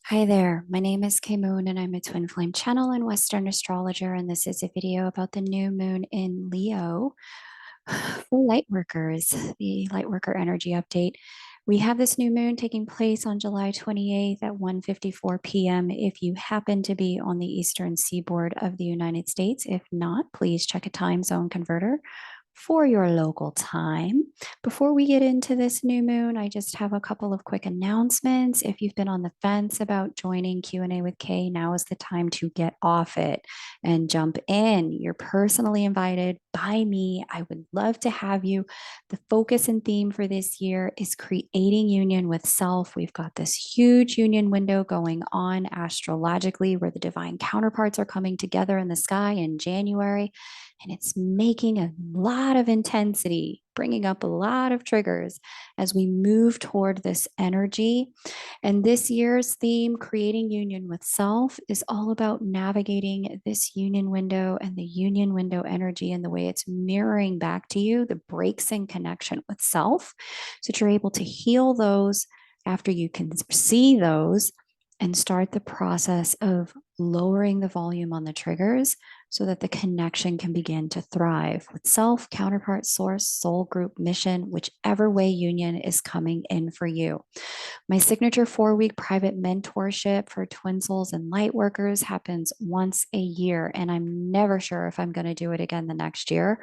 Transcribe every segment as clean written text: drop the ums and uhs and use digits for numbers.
Hi there, my name is Kay Moon and I'm a twin flame channel and Western astrologer. And this is a video about the new moon in Leo for light workers, the light worker energy update. We have this new moon taking place on July 28th at 1:54 p.m. if you happen to be on the eastern seaboard of the United States. If not, please check a time zone converter for your local time. Before we get into this new moon, I just have a couple of quick announcements. If you've been on the fence about joining Q&A with Kay, now is the time to get off it and jump in. You're personally invited by me. I would love to have you. The focus and theme for this year is creating union with self. We've got this huge union window going on astrologically where the divine counterparts are coming together in the sky in January. And it's making a lot of intensity, bringing up a lot of triggers as we move toward this energy. And this year's theme, Creating Union with Self, is all about navigating this union window and the union window energy and the way it's mirroring back to you the breaks in connection with self, so that you're able to heal those after you can see those and start the process of lowering the volume on the triggers so that the connection can begin to thrive with self, counterpart, source, soul group, mission, whichever way union is coming in for you. My signature 4-week private mentorship for twin souls and light workers happens once a year, and I'm never sure if I'm going to do it again the next year.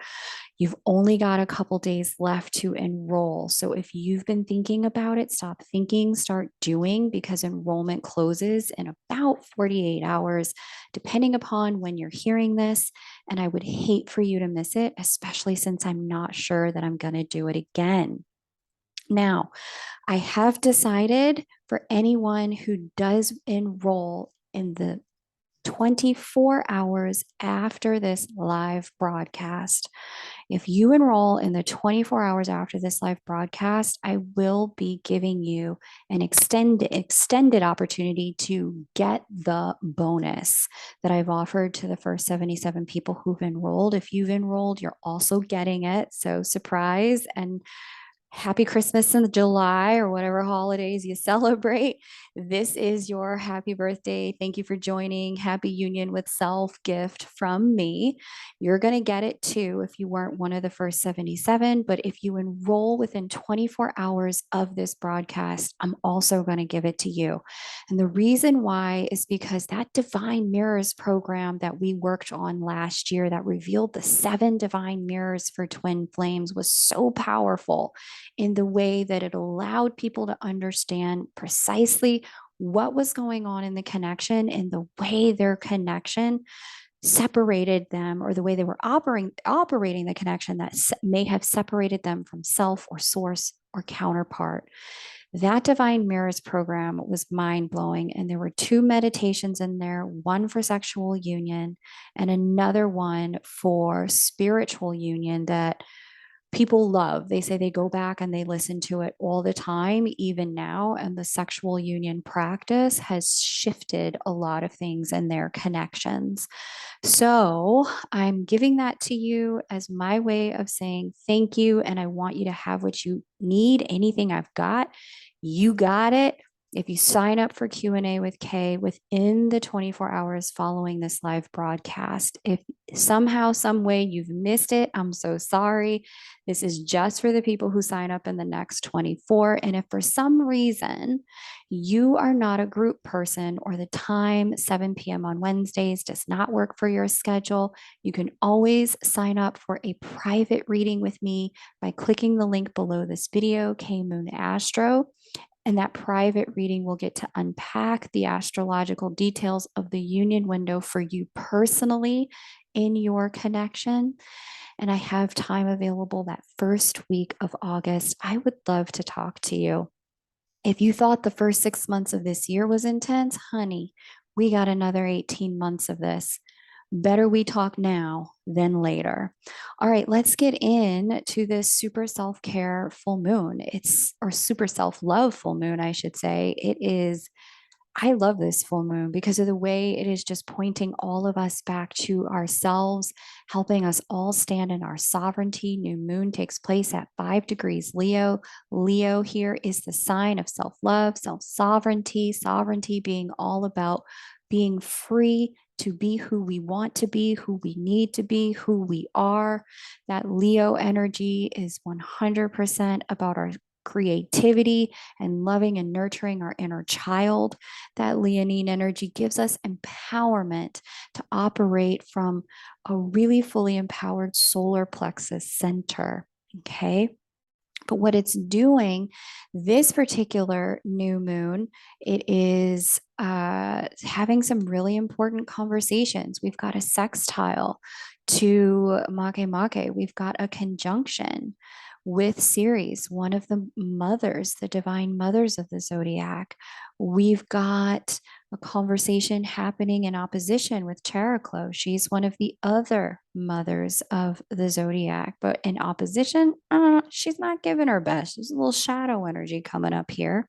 You've only got a couple days left to enroll. So if you've been thinking about it, stop thinking, start doing, because enrollment closes in about 48 hours, depending upon when you're hearing this. And I would hate for you to miss it, especially since I'm not sure that I'm going to do it again. Now, I have decided for anyone who does enroll in the 24 hours after this live broadcast, if you enroll in the 24 hours after this live broadcast, I will be giving you an extended opportunity to get the bonus that I've offered to the first 77 people who've enrolled. If you've enrolled, you're also getting it. So surprise and happy Christmas in July or whatever holidays you celebrate. This is your happy birthday. Thank you for joining. Happy Union with Self gift from me. You're going to get it too if you weren't one of the first 77. But if you enroll within 24 hours of this broadcast, I'm also going to give it to you. And the reason why is because that Divine Mirrors program that we worked on last year that revealed the 7 divine mirrors for twin flames was so powerful in the way that it allowed people to understand precisely what was going on in the connection and the way their connection separated them, or the way they were operating the connection that may have separated them from self or source or counterpart. That Divine Mirrors program was mind blowing. And there were 2 meditations in there, one for sexual union and another one for spiritual union that people love. They say they go back and they listen to it all the time, even now. And the sexual union practice has shifted a lot of things in their connections. So I'm giving that to you as my way of saying thank you. And I want you to have what you need. Anything I've got, you got it. If you sign up for Q&A with Kay within the 24 hours following this live broadcast, if somehow, some way you've missed it, I'm so sorry. This is just for the people who sign up in the next 24. And if for some reason you are not a group person, or the time 7 p.m. on Wednesdays does not work for your schedule, you can always sign up for a private reading with me by clicking the link below this video, Kay Moon Astro. And that private reading will get to unpack the astrological details of the union window for you personally in your connection. And I have time available that first week of August. I would love to talk to you. If you thought the first 6 months of this year was intense, honey, we got another 18 months of this. Better we talk now than later. All right, let's get into this super self-care full moon. Or super self-love full moon, I should say. It is I love this full moon because of the way it is just pointing all of us back to ourselves, helping us all stand in our sovereignty. New moon takes place at 5 degrees Leo. Leo here is the sign of self love, self sovereignty, sovereignty being all about being free to be who we want to be, who we need to be, who we are. That Leo energy is 100% about our creativity and loving and nurturing our inner child. That Leonine energy gives us empowerment to operate from a really fully empowered solar plexus center. Okay. But what it's doing, this particular new moon, it is having some really important conversations. We've got a sextile to Make Make. We've got a conjunction with Ceres, one of the mothers, the divine mothers of the zodiac. We've got a conversation happening in opposition with Chariklo. She's one of the other mothers of the zodiac, but in opposition, she's not giving her best. There's a little shadow energy coming up here.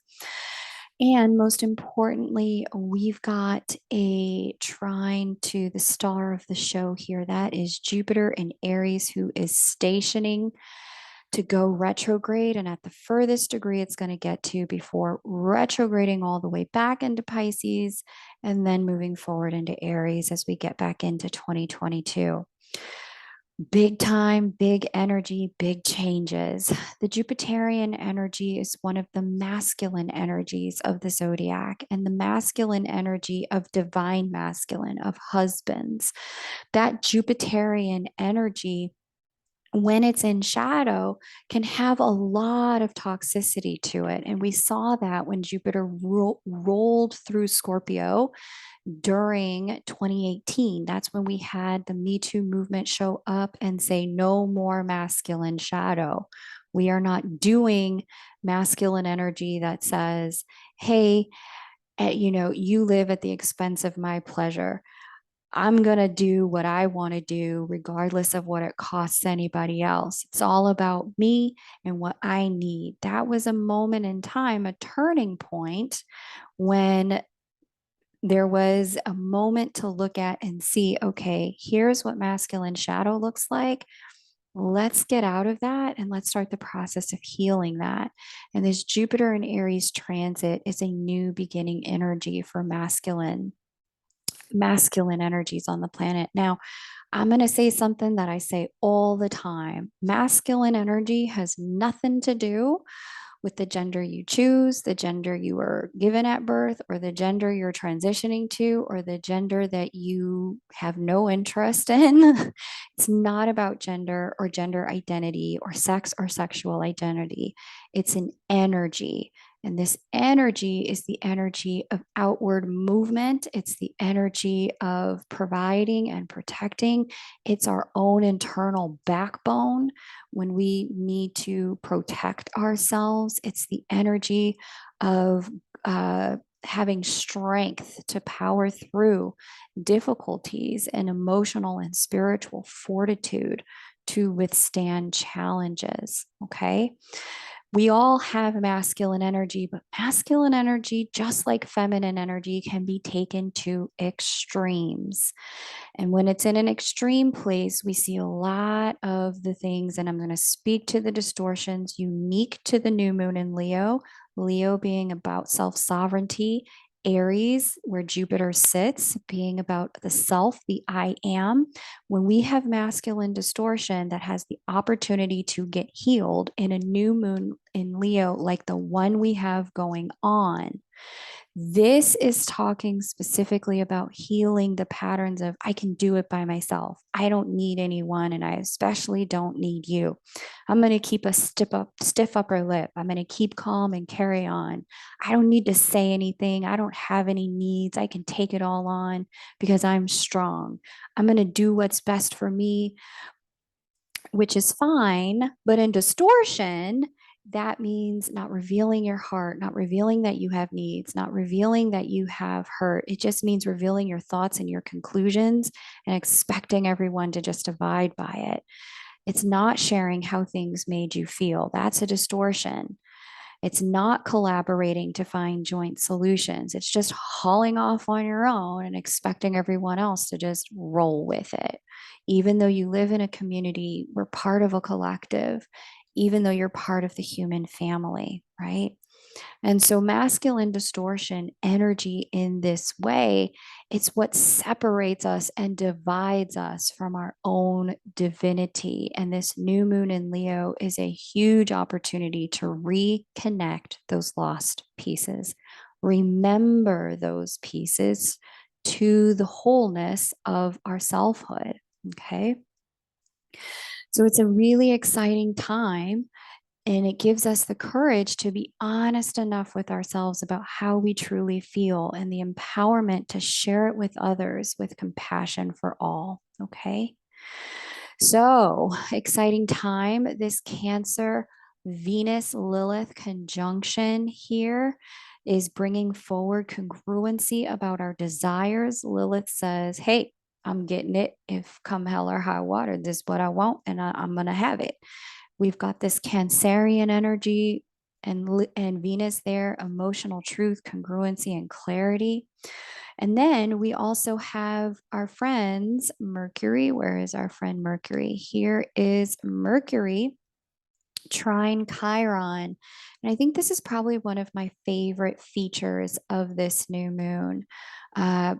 And most importantly, we've got a trine to the star of the show here. That is Jupiter in Aries, who is stationing to go retrograde, and at the furthest degree it's going to get to before retrograding all the way back into Pisces and then moving forward into Aries as we get back into 2022. Big time, big energy, big changes. The Jupiterian energy is one of the masculine energies of the zodiac and the masculine energy of divine masculine, of husbands. That Jupiterian energy, when it's in shadow, can have a lot of toxicity to it. And we saw that when Jupiter rolled through Scorpio during 2018. That's when we had the Me Too movement show up and say, no more masculine shadow. We are not doing masculine energy that says, hey, you live at the expense of my pleasure. I'm going to do what I want to do, regardless of what it costs anybody else. It's all about me and what I need. That was a moment in time, a turning point when there was a moment to look at and see, okay, here's what masculine shadow looks like. Let's get out of that and let's start the process of healing that. And this Jupiter in Aries transit is a new beginning energy for masculine energies on the planet. Now, I'm going to say something that I say all the time. Masculine energy has nothing to do with the gender you choose, the gender you were given at birth, or the gender you're transitioning to, or the gender that you have no interest in. It's not about gender or gender identity or sex or sexual identity. It's an energy. And this energy is the energy of outward movement. It's the energy of providing and protecting. It's our own internal backbone when we need to protect ourselves. It's the energy of having strength to power through difficulties and emotional and spiritual fortitude to withstand challenges. Okay. We all have masculine energy, but masculine energy, just like feminine energy, can be taken to extremes. And when it's in an extreme place, we see a lot of the things, and I'm going to speak to the distortions unique to the new moon in Leo, Leo being about self sovereignty, Aries, where Jupiter sits, being about the self, the I am. When we have masculine distortion that has the opportunity to get healed in a new moon in Leo, like the one we have going on, this is talking specifically about healing the patterns of I can do it by myself. I don't need anyone, and I especially don't need you. I'm going to keep a stiff upper lip. I'm going to keep calm and carry on. I don't need to say anything. I don't have any needs. I can take it all on because I'm strong. I'm going to do what's best for me, which is fine. But in distortion, that means not revealing your heart, not revealing that you have needs, not revealing that you have hurt. It just means revealing your thoughts and your conclusions and expecting everyone to just abide by it. It's not sharing how things made you feel. That's a distortion. It's not collaborating to find joint solutions. It's just hauling off on your own and expecting everyone else to just roll with it. Even though you live in a community, we're part of a collective, even though you're part of the human family, right? And so, masculine distortion energy in this way, it's what separates us and divides us from our own divinity. And this new moon in Leo is a huge opportunity to reconnect those lost pieces. Remember those pieces to the wholeness of our selfhood. Okay. So, it's a really exciting time, and it gives us the courage to be honest enough with ourselves about how we truly feel and the empowerment to share it with others with compassion for all. Okay. So, exciting time. This Cancer Venus Lilith conjunction here is bringing forward congruency about our desires. Lilith says, hey, I'm getting it. If come hell or high water, this is what I want, and I'm going to have it. We've got this Cancerian energy and Venus there, emotional truth, congruency, and clarity. And then we also have our friends Mercury. Where is our friend Mercury? Here is Mercury trine Chiron. And I think this is probably one of my favorite features of this new moon,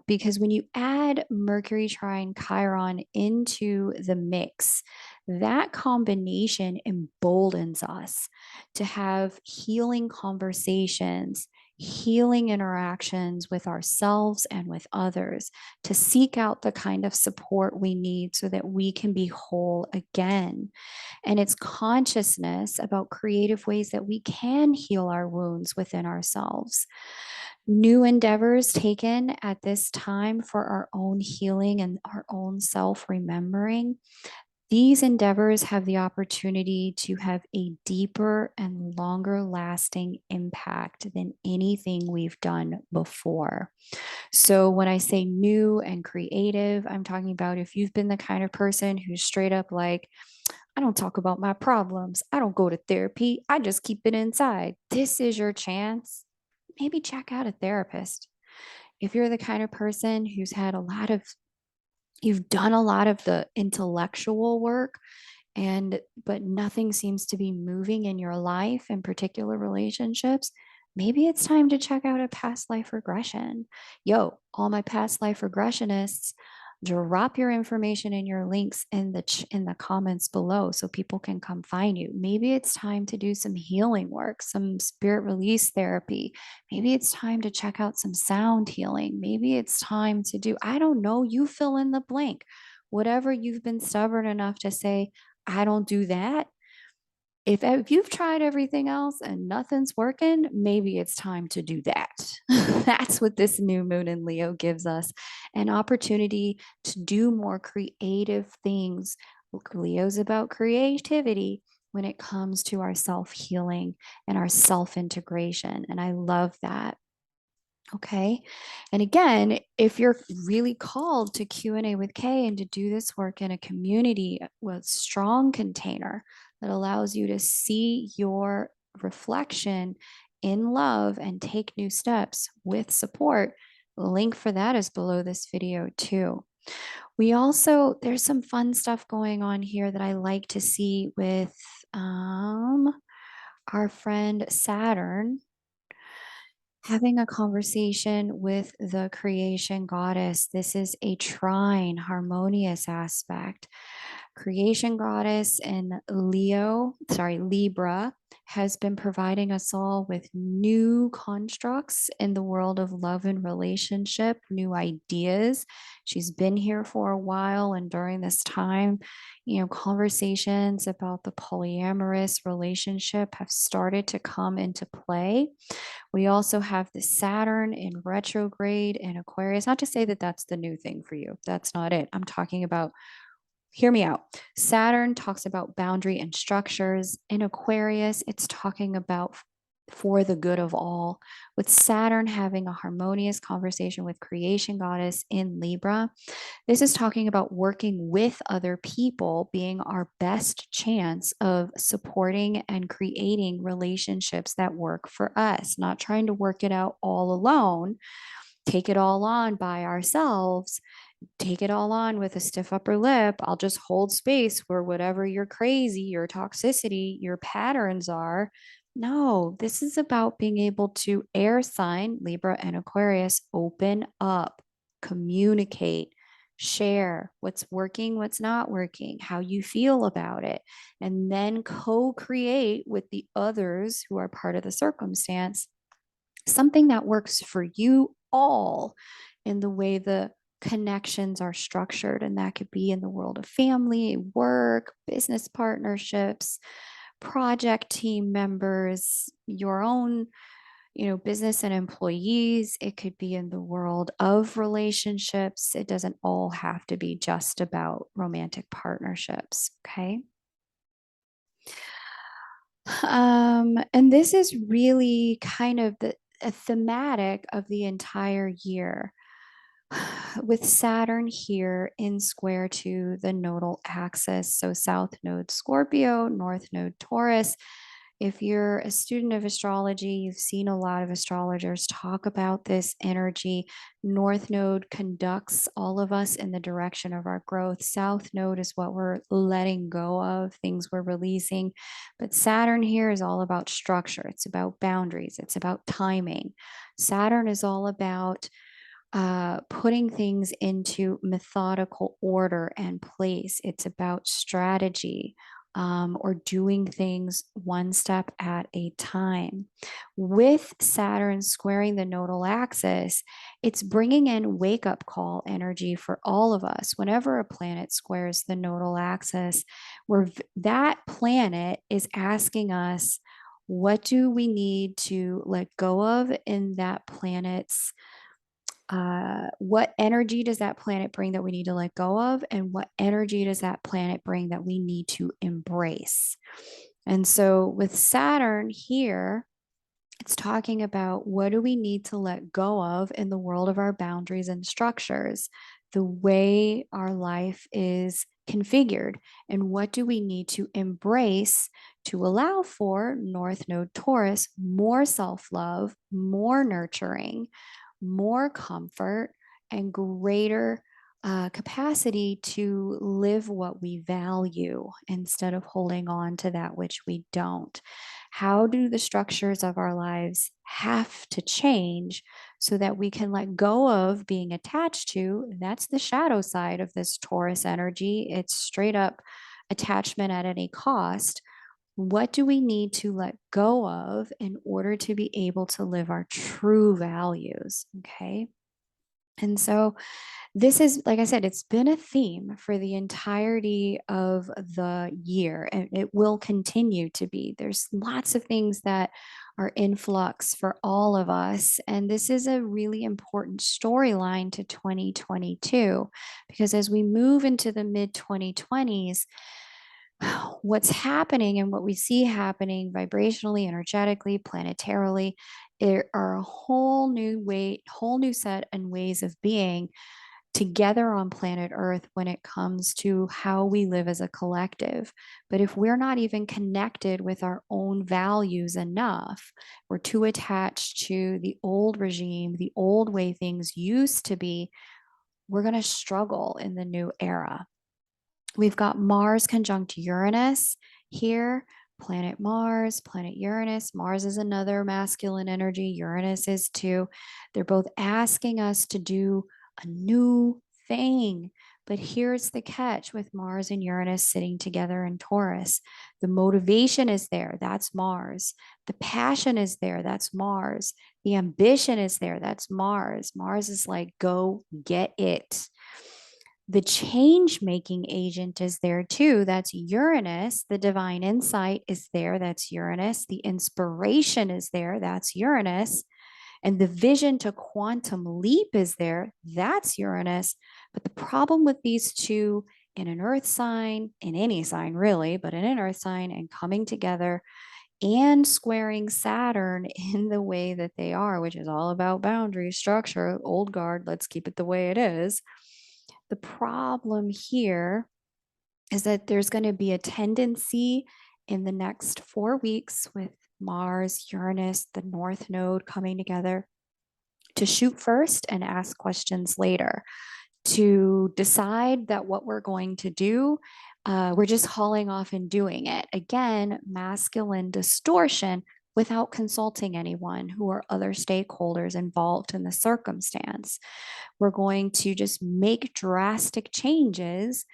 because when you add Mercury trine Chiron into the mix, that combination emboldens us to have healing conversations, healing interactions with ourselves and with others, to seek out the kind of support we need so that we can be whole again. And it's consciousness about creative ways that we can heal our wounds within ourselves. New endeavors taken at this time for our own healing and our own self remembering. These endeavors have the opportunity to have a deeper and longer lasting impact than anything we've done before. So, when I say new and creative, I'm talking about if you've been the kind of person who's straight up like, I don't talk about my problems, I don't go to therapy, I just keep it inside. This is your chance. Maybe check out a therapist. If you're the kind of person who's had a lot of, you've done a lot of the intellectual work, and but nothing seems to be moving in your life, in particular relationships, maybe it's time to check out a past life regression. Yo, all my past life regressionists, drop your information and your links in the comments below so people can come find you. Maybe it's time to do some healing work, some spirit release therapy. Maybe it's time to check out some sound healing. Maybe it's time to do, I don't know, you fill in the blank. Whatever you've been stubborn enough to say, I don't do that. If you've tried everything else and nothing's working, maybe it's time to do that. That's what this new moon in Leo gives us, an opportunity to do more creative things. Leo's about creativity when it comes to our self healing and our self integration. And I love that. Okay. And again, if you're really called to Q&A with Kay and to do this work in a community with strong container that allows you to see your reflection in love and take new steps with support, the link for that is below this video too. We also, there's some fun stuff going on here that I like to see with our friend Saturn having a conversation with the creation goddess. This is a trine, harmonious aspect. Creation goddess in Libra, has been providing us all with new constructs in the world of love and relationship, new ideas. She's been here for a while, and during this time, conversations about the polyamorous relationship have started to come into play. We also have the Saturn in retrograde in Aquarius. Not to say that that's the new thing for you. That's not it. I'm talking about, hear me out. Saturn talks about boundary and structures. In Aquarius, it's talking about for the good of all. With Saturn having a harmonious conversation with creation goddess in Libra, this is talking about working with other people being our best chance of supporting and creating relationships that work for us, not trying to work it out all alone, take it all on by ourselves, take it all on with a stiff upper lip. I'll just hold space for whatever your crazy, your toxicity, your patterns are. No, this is about being able to air sign Libra and Aquarius, open up, communicate, share what's working, what's not working, how you feel about it, and then co create with the others who are part of the circumstance something that works for you all in the way the connections are structured. And that could be in the world of family, work, business partnerships, project team members, your own, business and employees. It could be in the world of relationships. It doesn't all have to be just about romantic partnerships. Okay. And this is really kind of a thematic of the entire year. With Saturn here in square to the nodal axis. So South Node Scorpio, North Node Taurus. If you're a student of astrology, you've seen a lot of astrologers talk about this energy. North Node conducts all of us in the direction of our growth. South Node is what we're letting go of, things we're releasing. But Saturn here is all about structure, it's about boundaries, it's about timing. Saturn is all about putting things into methodical order and place. It's about strategy, or doing things one step at a time. With Saturn squaring the nodal axis, it's bringing in wake up call energy for all of us. Whenever a planet squares the nodal axis, where that planet is asking us, what do we need to let go of in that planet's what energy does that planet bring that we need to let go of? And what energy does that planet bring that we need to embrace? And so with Saturn here, it's talking about what do we need to let go of in the world of our boundaries and structures, the way our life is configured, and what do we need to embrace to allow for North Node Taurus, more self love, more nurturing, more comfort, and greater capacity to live what we value instead of holding on to that which we don't. How do the structures of our lives have to change so that we can let go of being attached to? That's the shadow side of this Taurus energy. It's straight up attachment at any cost. What do we need to let go of in order to be able to live our true values? Okay. And so this is, like I said, it's been a theme for the entirety of the year, and it will continue to be. There's lots of things that are in flux for all of us. And this is a really important storyline to 2022, because as we move into the mid 2020s, what's happening and what we see happening vibrationally, energetically, planetarily, there are a whole new set and ways of being together on planet Earth when it comes to how we live as a collective. But if we're not even connected with our own values enough, we're too attached to the old regime, the old way things used to be, we're going to struggle in the new era. We've got Mars conjunct Uranus here, planet Mars, planet Uranus. Mars is another masculine energy, Uranus is too. They're both asking us to do a new thing. But here's the catch with Mars and Uranus sitting together in Taurus. The motivation is there, that's Mars. The passion is there, that's Mars. The ambition is there, that's Mars. Mars is like, go get it. The change making agent is there too. That's Uranus. The divine insight is there. That's Uranus. The inspiration is there. That's Uranus. And the vision to quantum leap is there. That's Uranus. But the problem with these two in an earth sign, in any sign really, but in an earth sign and coming together, and squaring Saturn in the way that they are, which is all about boundary structure, old guard, let's keep it the way it is. The problem here is that there's going to be a tendency in the next 4 weeks with Mars, Uranus, the North Node coming together to shoot first and ask questions later, to decide that what we're going to do, we're just hauling off and doing it. Again, masculine distortion without consulting anyone who are other stakeholders involved in the circumstance. We're going to just make drastic changes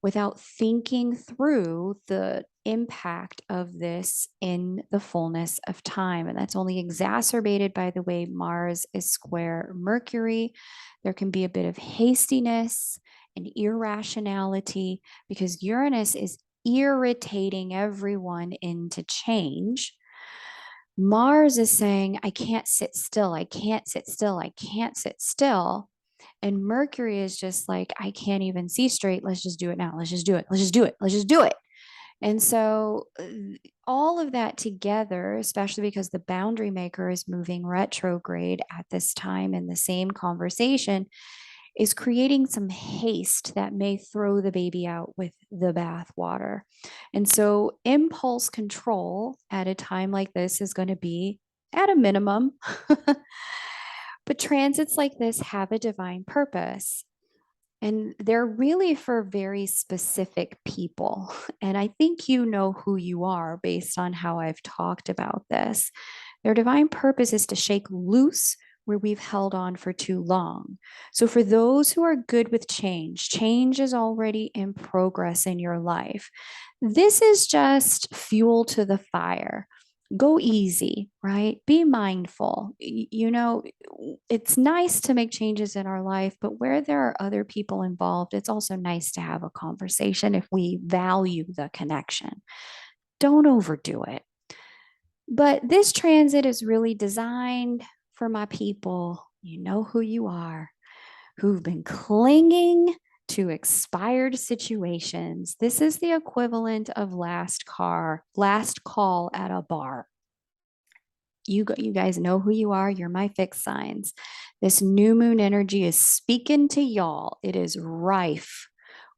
without thinking through the impact of this in the fullness of time. And that's only exacerbated by the way Mars is square Mercury. There can be a bit of hastiness and irrationality because Uranus is irritating everyone into change. Mars is saying, I can't sit still. I can't sit still. I can't sit still. And Mercury is just like, I can't even see straight. Let's just do it now. Let's just do it. Let's just do it. Let's just do it. And so all of that together, especially because the boundary maker is moving retrograde at this time in the same conversation, is creating some haste that may throw the baby out with the bathwater. And so impulse control at a time like this is going to be at a minimum. But transits like this have a divine purpose. And they're really for very specific people. And I think you know who you are based on how I've talked about this. Their divine purpose is to shake loose where we've held on for too long. So, for those who are good with change, change is already in progress in your life. This is just fuel to the fire. Go easy, right? Be mindful. It's nice to make changes in our life, but where there are other people involved, it's also nice to have a conversation if we value the connection. Don't overdo it. But this transit is really designed for my people. You know who you are, who've been clinging to expired situations. This is the equivalent of last call at a bar. You guys know who you are. You're my fixed signs. This new moon energy is speaking to y'all. It is rife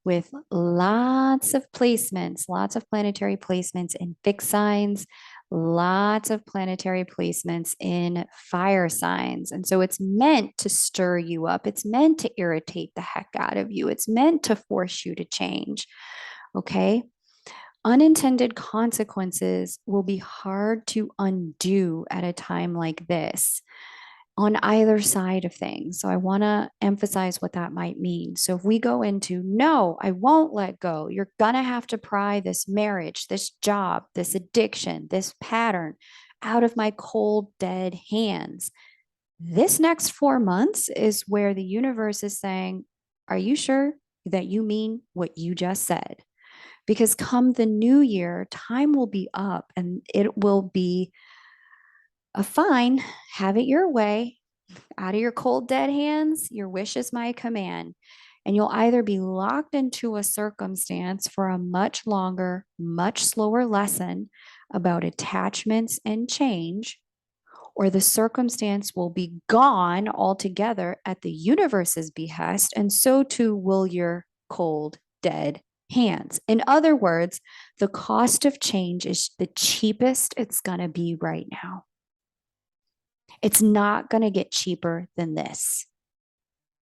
with lots of placements, lots of planetary placements in fixed signs, lots of planetary placements in fire signs. And so it's meant to stir you up. It's meant to irritate the heck out of you. It's meant to force you to change. Okay. Unintended consequences will be hard to undo at a time like this on either side of things. So I want to emphasize what that might mean. So if we go into, no, I won't let go, you're going to have to pry this marriage, this job, this addiction, this pattern out of my cold, dead hands. This next 4 months is where the universe is saying, are you sure that you mean what you just said? Because come the new year, time will be up and it will be a fine, have it your way, out of your cold, dead hands. Your wish is my command. And you'll either be locked into a circumstance for a much longer, much slower lesson about attachments and change, or the circumstance will be gone altogether at the universe's behest, and so too will your cold, dead hands. In other words, the cost of change is the cheapest it's going to be right now. It's not going to get cheaper than this.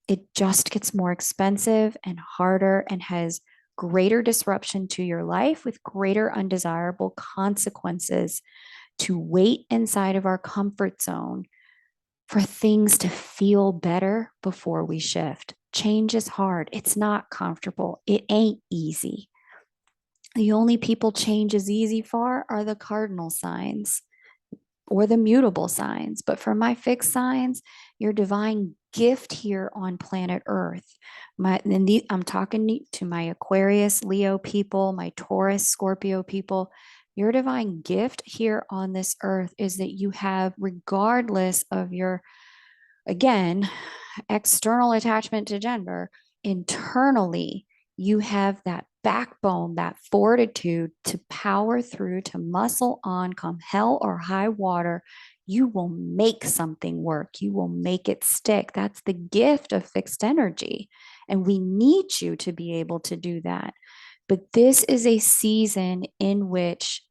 It just gets more expensive and harder and has greater disruption to your life with greater undesirable consequences to wait inside of our comfort zone for things to feel better before we shift. Change is hard. It's not comfortable. It ain't easy. The only people change is easy for are the cardinal signs or the mutable signs. But for my fixed signs, your divine gift here on planet Earth, I'm talking to my Aquarius, Leo people, my Taurus, Scorpio people. Your divine gift here on this earth is that you have, regardless of your, again, external attachment to gender, internally, you have that backbone, that fortitude to power through, to muscle on, come hell or high water. You will make something work. You will make it stick. That's the gift of fixed energy. And we need you to be able to do that. But this is a season in which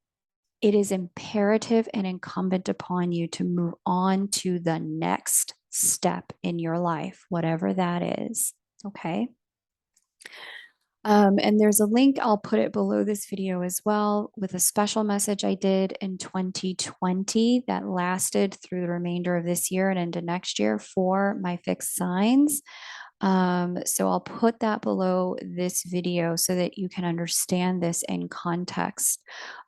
it is imperative and incumbent upon you to move on to the next step in your life, whatever that is. Okay. And there's a link, I'll put it below this video as well, with a special message I did in 2020 that lasted through the remainder of this year and into next year for my fixed signs. So I'll put that below this video so that you can understand this in context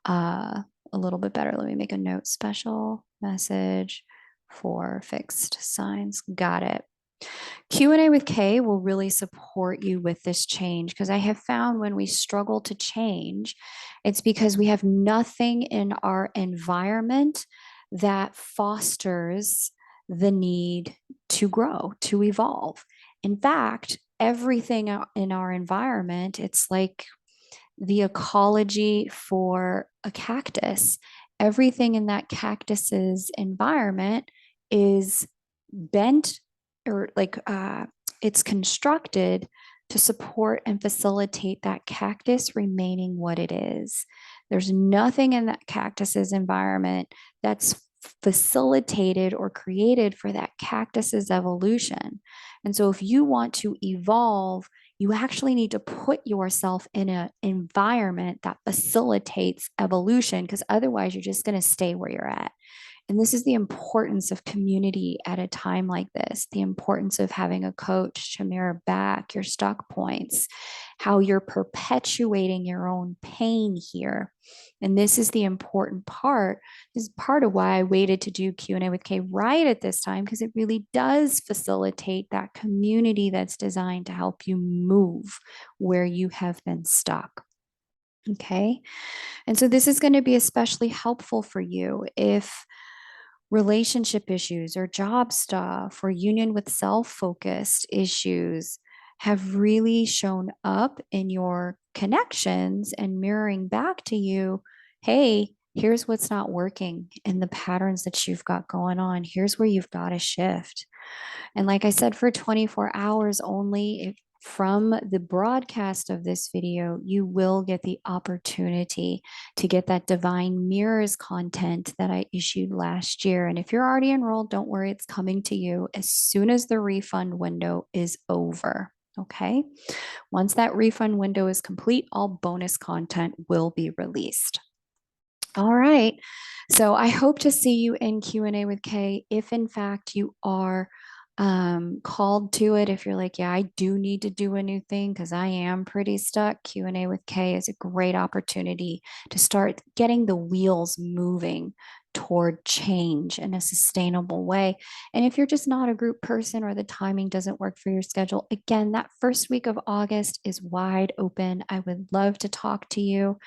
a little bit better. Let me make a note. Special message for fixed signs. Got it. Q&A with Kay will really support you with this change, because I have found when we struggle to change, it's because we have nothing in our environment that fosters the need to grow, to evolve. In fact, everything in our environment, it's like the ecology for a cactus. Everything in that cactus's environment is bent, or like it's constructed to support and facilitate that cactus remaining what it is. There's nothing in that cactus's environment that's facilitated or created for that cactus's evolution. And so if you want to evolve, you actually need to put yourself in an environment that facilitates evolution, because otherwise you're just going to stay where you're at. And this is the importance of community at a time like this, the importance of having a coach to mirror back your stuck points, how you're perpetuating your own pain here. And this is the important part. This is part of why I waited to do Q&A with Kay right at this time, because it really does facilitate that community that's designed to help you move where you have been stuck. Okay. And so this is going to be especially helpful for you if relationship issues or job stuff or union with self-focused issues have really shown up in your connections and mirroring back to you, hey, here's what's not working in the patterns that you've got going on. Here's where you've got to shift. And like I said, for 24 hours only, from the broadcast of this video, you will get the opportunity to get that divine mirrors content that I issued last year. And if you're already enrolled, don't worry, it's coming to you as soon as the refund window is over. Okay. Once that refund window is complete, all bonus content will be released. All right. So I hope to see you in Q&A with Kay if in fact you are called to it. If you're like, yeah, I do need to do a new thing because I am pretty stuck, Q&A with Kay is a great opportunity to start getting the wheels moving toward change in a sustainable way. And if you're just not a group person or the timing doesn't work for your schedule, again, that first week of August is wide open. I would love to talk to you,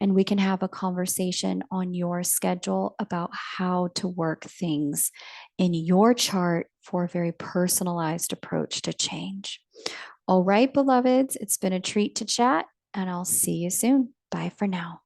and we can have a conversation on your schedule about how to work things in your chart for a very personalized approach to change. All right, beloveds, it's been a treat to chat, and I'll see you soon. Bye for now.